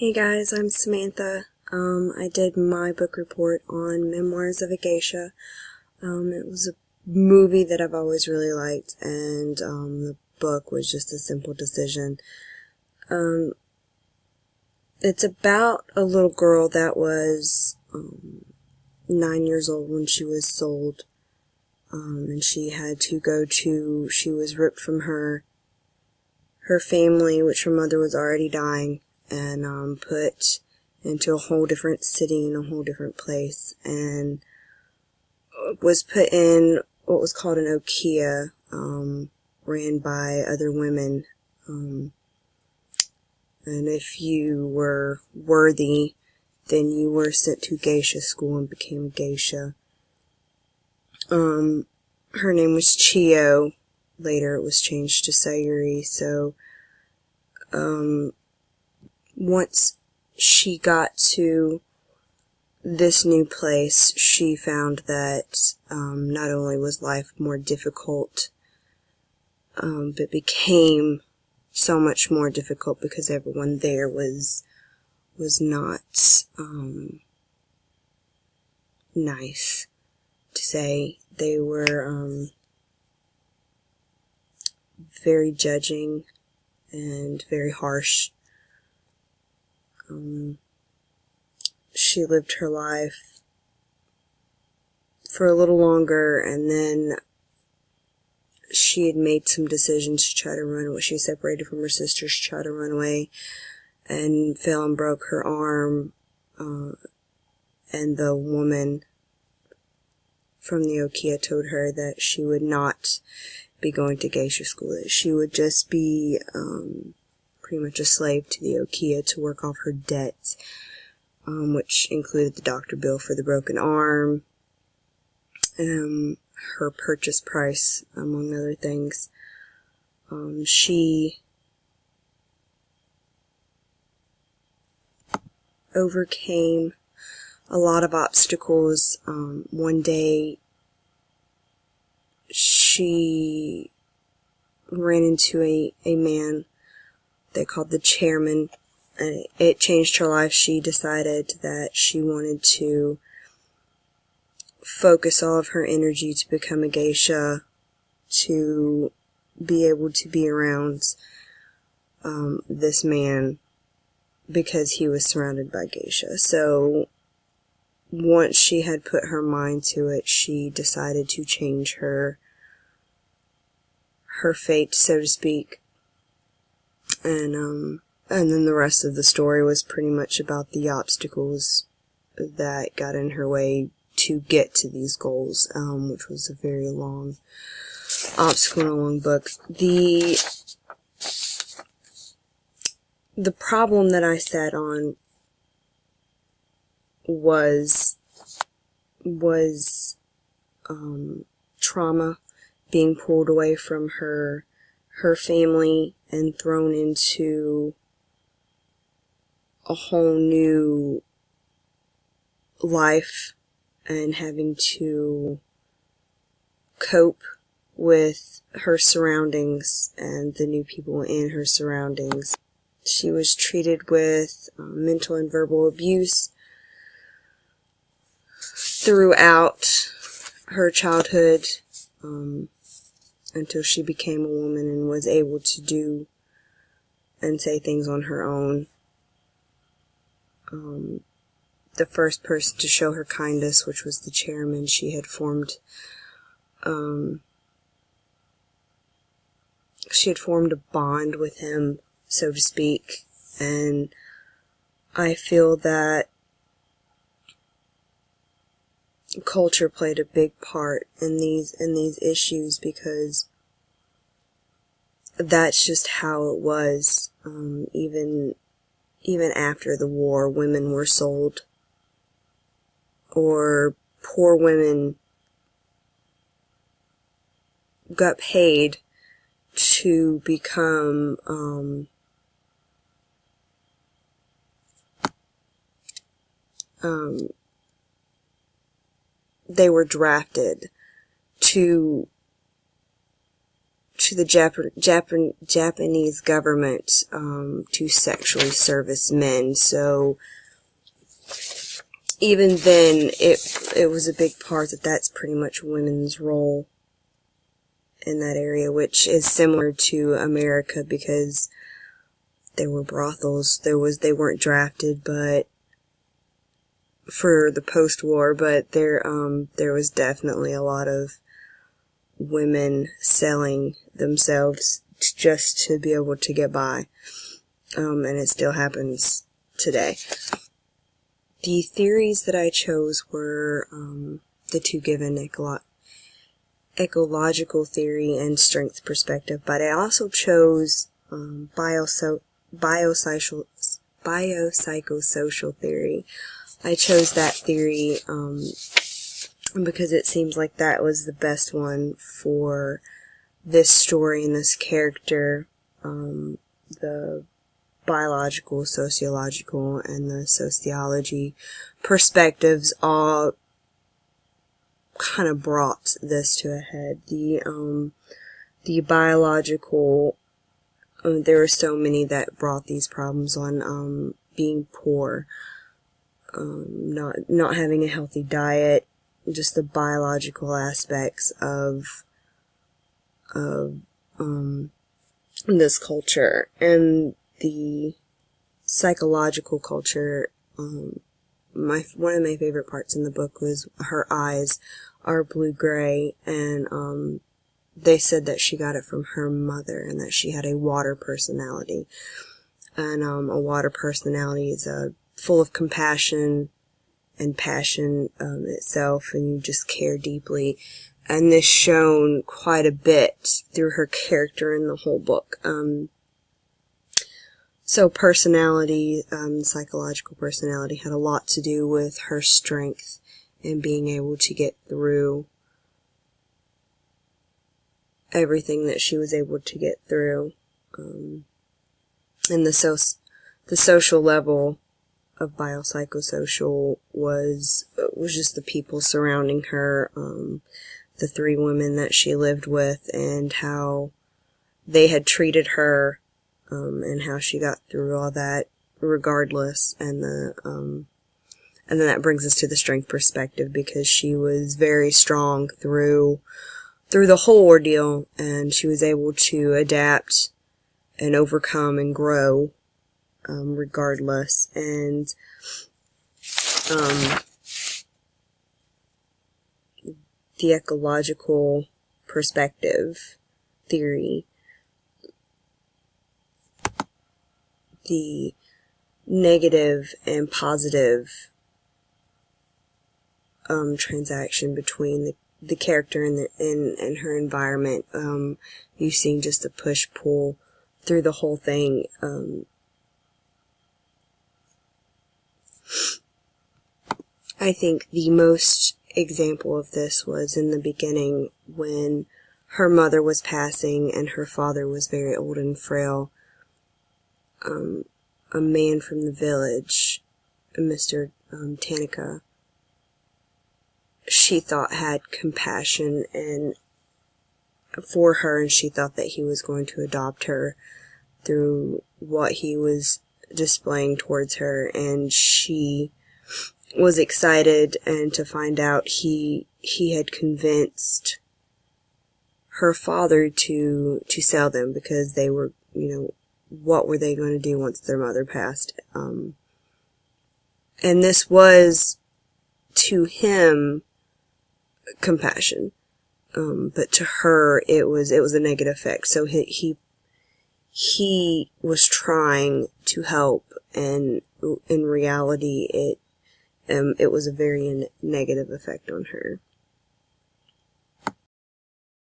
Hey guys, I'm Samantha. I did my book report on Memoirs of a Geisha. It was a movie that I've always really liked, and the book was just a simple decision. It's about a little girl that was 9 years old when she was sold, and she was ripped from her family, which her mother was already dying, and put into a whole different city in a whole different place, and was put in what was called an okia, ran by other women, and if you were worthy, then you were sent to Geisha school and became a geisha. Her name was Chio. Later it was changed to Sayuri. So once she got to this new place, she found that not only was life more difficult, but became so much more difficult because everyone there was not nice, to say. They were very judging and very harsh. She lived her life for a little longer, and then she had made some decisions to try to run away. She separated from her sisters to try to run away, and fell and broke her arm, and the woman from the okia told her that she would not be going to geisha school, that she would just be pretty much a slave to the okia to work off her debts, which included the doctor bill for the broken arm, her purchase price, among other things. She overcame a lot of obstacles. One day she ran into a man they called the chairman, and it changed her life. She decided that she wanted to focus all of her energy to become a geisha, to be able to be around this man, because he was surrounded by geisha. So once she had put her mind to it, she decided to change her fate, so to speak. And then the rest of the story was pretty much about the obstacles that got in her way to get to these goals, which was a very long obstacle and a long book. The problem that I sat on was trauma, being pulled away from her family and thrown into a whole new life, and having to cope with her surroundings and the new people in her surroundings. She was treated with mental and verbal abuse throughout her childhood, until she became a woman and was able to do and say things on her own. The first person to show her kindness, which was the chairman, she had formed a bond with him, so to speak, and I feel that culture played a big part in these issues, because that's just how it was. Even after the war, women were sold, or poor women got paid to become they were drafted to to the Japanese government to sexually service men. So even then, it was a big part that's pretty much women's role in that area, which is similar to America because there were brothels. They weren't drafted, but for the post-war, but there was definitely a lot of women selling themselves just to be able to get by, and it still happens today. The theories that I chose were the two given: ecological theory and strength perspective, but I also chose biopsychosocial theory. I chose that theory because it seems like that was the best one for this story and this character. The biological, sociological, and the sociology perspectives all kind of brought this to a head. The biological, there were so many that brought these problems on, being poor, not having a healthy diet, just the biological aspects of this culture, and the psychological culture. One of my favorite parts in the book was her eyes are blue-gray, and they said that she got it from her mother, and that she had a water personality. And a water personality is full of compassion and passion itself, and you just care deeply. And this shown quite a bit through her character in the whole book. So personality, psychological personality, had a lot to do with her strength and being able to get through everything that she was able to get through. And the social level of biopsychosocial was just the people surrounding her, the three women that she lived with, and how they had treated her, and how she got through all that regardless. And then that brings us to the strength perspective, because she was very strong through the whole ordeal, and she was able to adapt and overcome and grow regardless. And the ecological perspective theory, the negative and positive transaction between the character and her environment. You've seen just a push-pull through the whole thing. I think the most example of this was in the beginning, when her mother was passing and her father was very old and frail. A man from the village, Mr. Tanaka, she thought had compassion for her, and she thought that he was going to adopt her through what he was displaying towards her, and she was excited and to find out he had convinced her father to sell them, because they were, what were they going to do once their mother passed? And this was, to him, compassion. But to her, it was a negative effect. So he was trying to help, and in reality, it was a very negative effect on her.